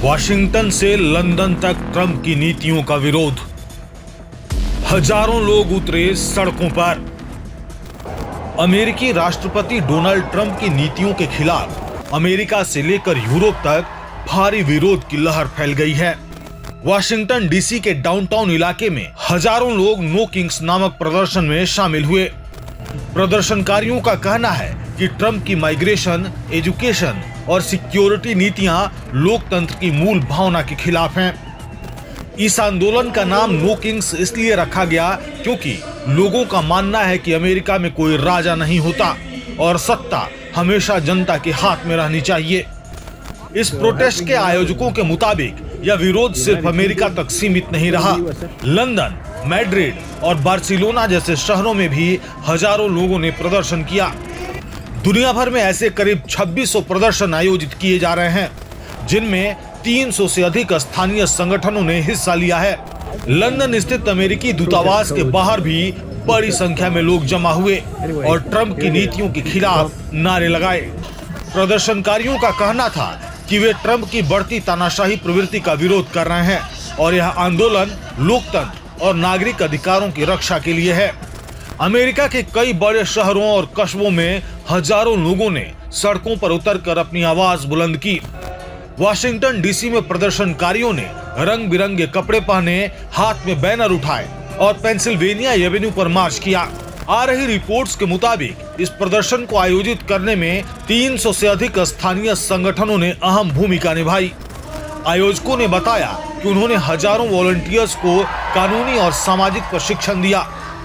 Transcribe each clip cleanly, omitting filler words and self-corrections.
Washington से London तक Trump की नीतियों का विरोध। हजारों लोग उतरे सड़कों पर। अमेरिकी राष्ट्रपति डोनाल्ड ट्रंप की नीतियों के खिलाफ अमेरिका से लेकर यूरोप तक भारी विरोध की लहर फैल गई है। वाशिंगटन डीसी के डाउनटाउन इलाके में हजारों लोग नो किंग्स नामक प्रदर्शन में शामिल हुए। प्रदर्शनकारियों का कहना है कि ट्रंप की माइग्रेशन, एजुकेशन और सिक्योरिटी नीतियां लोकतंत्र की मूल भावना के खिलाफ हैं। इस आंदोलन का नाम नो किंग्स इसलिए रखा गया क्योंकि लोगों का मानना है कि अमेरिका में कोई राजा नहीं होता और सत्ता हमेशा जनता के हाथ में रहनी चाहिए। इस प्रोटेस्ट के आयोजकों के मुताबिक यह विरोध सिर्फ अमेरिका तक सीमित नहीं रहा। लंदन, मैड्रिड और बार्सिलोना जैसे शहरों में भी हजारों लोगों ने प्रदर्शन किया। दुनिया भर में ऐसे करीब 2600 प्रदर्शन आयोजित किए जा रहे हैं, जिनमें 300 से अधिक स्थानीय संगठनों ने हिस्सा लिया है। लंदन स्थित अमेरिकी दूतावास के बाहर भी बड़ी संख्या में लोग जमा हुए और ट्रंप की नीतियों के खिलाफ नारे लगाए। प्रदर्शनकारियों का कहना था कि वे ट्रंप की बढ़ती तानाशाही प्रवृत्ति का विरोध कर रहे हैं और यह आंदोलन लोकतंत्र और नागरिक अधिकारों की रक्षा के लिए है। अमेरिका के कई बड़े शहरों और कस्बों में हजारों लोगों ने सड़कों पर उतरकर अपनी आवाज बुलंद की। वाशिंगटन डीसी में प्रदर्शनकारियों ने रंग बिरंगे कपड़े पहने, हाथ में बैनर उठाए और पेंसिल्वेनिया एवेन्यू पर मार्च किया। आ रही रिपोर्ट्स के मुताबिक इस प्रदर्शन को आयोजित करने में 300 से अधिक स्थानीय संगठनों ने अहम भूमिका निभाई। आयोजकों ने बताया कि उन्होंने हजारों वॉलंटियर्स को कानूनी और सामाजिक प्रशिक्षण दिया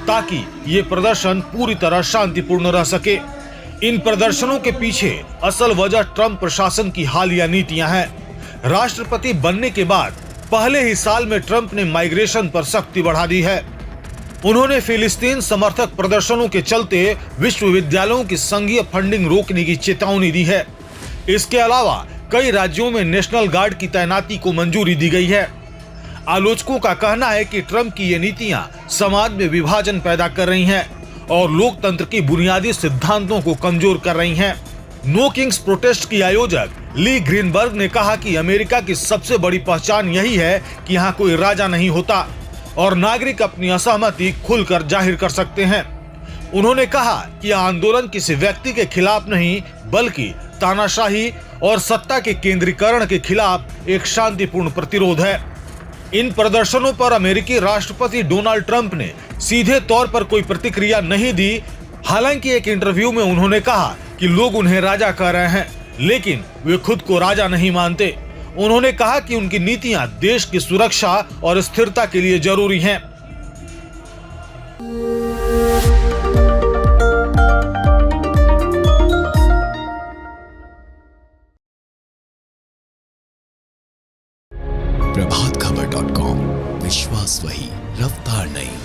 ताकि ये प्रदर्शन पूरी तरह शांतिपूर्ण रह सके। इन प्रदर्शनों के पीछे असल वजह ट्रंप प्रशासन की हालिया नीतियां हैं। राष्ट्रपति बनने के बाद पहले ही साल में ट्रंप ने माइग्रेशन पर सख्ती बढ़ा दी है। उन्होंने फिलिस्तीन समर्थक प्रदर्शनों के चलते विश्वविद्यालयों की संघीय फंडिंग रोकने की चेतावनी दी है। इसके अलावा कई राज्यों में नेशनल गार्ड की तैनाती को मंजूरी दी गई है। आलोचकों का कहना है कि ट्रंप की ये नीतियां समाज में विभाजन पैदा कर रही हैं और लोकतंत्र की बुनियादी सिद्धांतों को कमजोर कर रही हैं। नो किंग्स प्रोटेस्ट की आयोजक ली ग्रीनबर्ग ने कहा कि अमेरिका की सबसे बड़ी पहचान यही है कि यहाँ कोई राजा नहीं होता और नागरिक अपनी असहमति खुलकर जाहिर कर सकते हैं। उन्होंने कहा कि यह आंदोलन किसी व्यक्ति के खिलाफ नहीं बल्कि तानाशाही और सत्ता के केंद्रीकरण के खिलाफ एक शांतिपूर्ण प्रतिरोध है। इन प्रदर्शनों पर अमेरिकी राष्ट्रपति डोनाल्ड ट्रंप ने सीधे तौर पर कोई प्रतिक्रिया नहीं दी। हालांकि एक इंटरव्यू में उन्होंने कहा कि लोग उन्हें राजा कह रहे हैं, लेकिन वे खुद को राजा नहीं मानते। उन्होंने कहा कि उनकी नीतियां देश की सुरक्षा और स्थिरता के लिए जरूरी हैं। प्रभातखबर.com, विश्वास वही, रफ्तार नहीं।